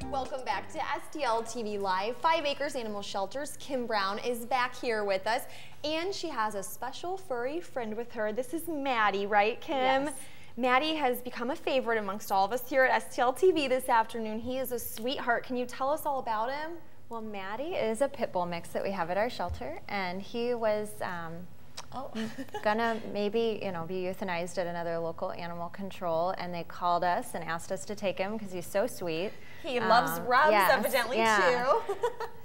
Welcome back to STL TV Live. 5 Acres Animal Shelters. Kim Brown is back here with us, and she has a special furry friend with her. This is Maddie, right, Kim? Yes. Maddie has become a favorite amongst all of us here at STL TV this afternoon. He is a sweetheart. Can you tell us all about him? Well, Maddie is a pit bull mix that we have at our shelter, and he was gonna maybe, be euthanized at another local animal control, and they called us and asked us to take him because he's so sweet. He loves rubs, evidently, too.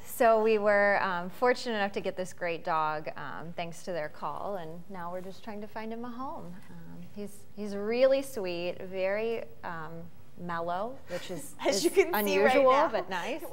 So we were fortunate enough to get this great dog thanks to their call, and now we're just trying to find him a home. He's really sweet, very mellow, which is, unusual, right, but nice.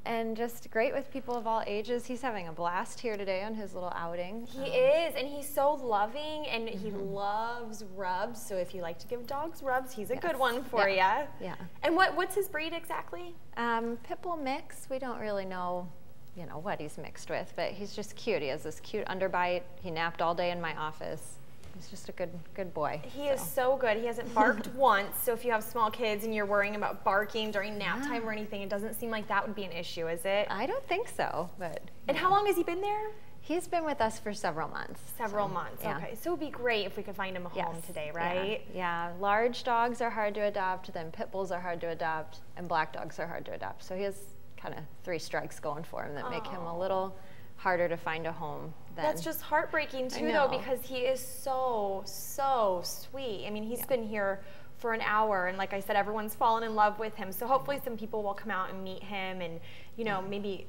And just great with people of all ages. He's having a blast here today on his little outing. He is, and he's so loving, and he loves rubs. So if you like to give dogs rubs, he's a good one for you. Yeah. And what's his breed exactly? Pit bull mix. We don't really know, what he's mixed with, but he's just cute. He has this cute underbite. He napped all day in my office. He's just a good boy. He is so good. He hasn't barked once, so if you have small kids and you're worrying about barking during nap time or anything, it doesn't seem like that would be an issue, is it? I don't think so, but... And how long has he been there? He's been with us for several months. Several months, okay. So it would be great if we could find him a home today, right? Yeah, large dogs are hard to adopt, then pit bulls are hard to adopt, and black dogs are hard to adopt. So he has kind of 3 strikes going for him that make him a little harder to find a home. That's just heartbreaking too, though, because he is so sweet. I mean, he's been here for an hour, and like I said, everyone's fallen in love with him. So hopefully some people will come out and meet him, and maybe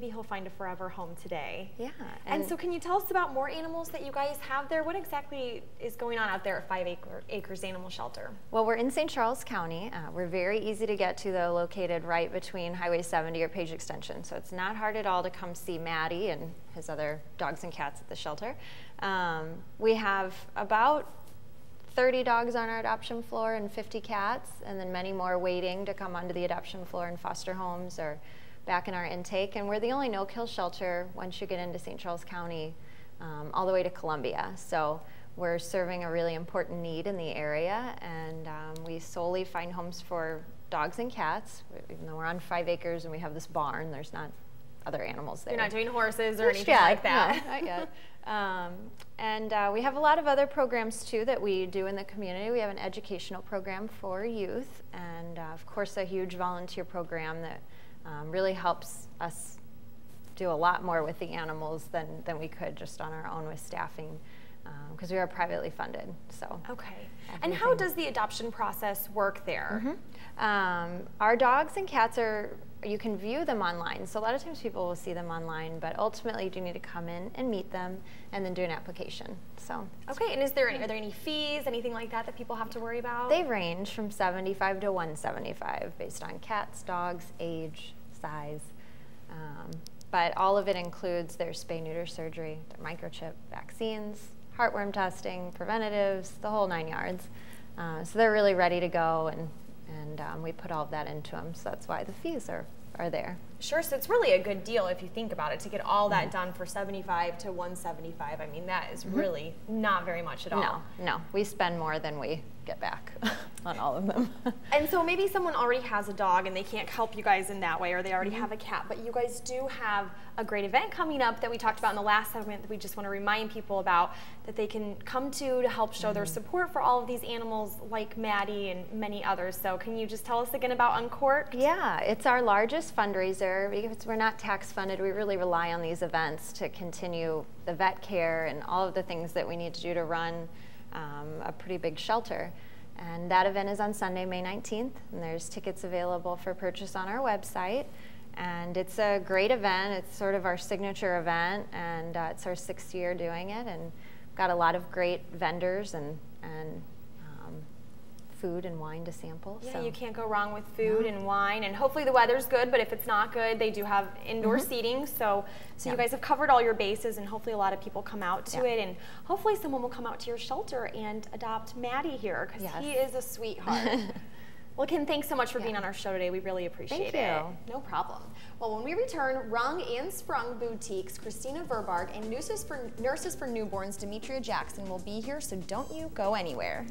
he'll find a forever home today. Yeah. And so can you tell us about more animals that you guys have there? What exactly is going on out there at 5 Acres Animal Shelter? Well, we're in St. Charles County. We're very easy to get to, though, located right between Highway 70 or Page Extension. So it's not hard at all to come see Maddie and his other dogs and cats at the shelter. We have about 30 dogs on our adoption floor and 50 cats, and then many more waiting to come onto the adoption floor in foster homes or back in our intake. And we're the only no-kill shelter once you get into St. Charles County all the way to Columbia. So we're serving a really important need in the area, and we solely find homes for dogs and cats. Even though we're on 5 acres and we have this barn, there's not other animals there. You're not doing horses or anything like that? No, not yet. And we have a lot of other programs too that we do in the community. We have an educational program for youth, and of course a huge volunteer program that really helps us do a lot more with the animals than we could just on our own with staffing, because we are privately funded. So okay. And how does the adoption process work there? Our dogs and cats you can view them online. So a lot of times people will see them online, but ultimately you do need to come in and meet them and then do an application. So okay. And are there any fees, anything like that that people have to worry about? They range from $75 to $175 based on cats, dogs, age, size. But all of it includes their spay-neuter surgery, their microchip, vaccines, heartworm testing, preventatives, the whole 9 yards. So they're really ready to go, and we put all of that into them. So that's why the fees are there. Sure. So it's really a good deal if you think about it, to get all that done for $75 to $175. I mean, that is really not very much at all. No. We spend more than we get back on all of them. And so maybe someone already has a dog and they can't help you guys in that way, or they already have a cat, but you guys do have a great event coming up that we talked about in the last segment that we just want to remind people about, that they can come to help show their support for all of these animals like Maddie and many others. So can you just tell us again about Uncorked? Yeah, it's our largest fundraiser. Because we're not tax funded, we really rely on these events to continue the vet care and all of the things that we need to do to run a pretty big shelter. And that event is on Sunday, May 19th, and there's tickets available for purchase on our website. And it's a great event. It's sort of our signature event, and it's our 6th year doing it, and we've got a lot of great vendors and food and wine to sample. Yeah, so you can't go wrong with food and wine, and hopefully the weather's good, but if it's not good, they do have indoor seating, so you guys have covered all your bases, and hopefully a lot of people come out to it, and hopefully someone will come out to your shelter and adopt Maddie here, because he is a sweetheart. Well, Kim, thanks so much for being on our show today. We really appreciate it. Thank you. No problem. Well, when we return, Rung and Sprung Boutiques, Christina Verbarg, and Nurses for Newborns, Demetria Jackson will be here, so don't you go anywhere.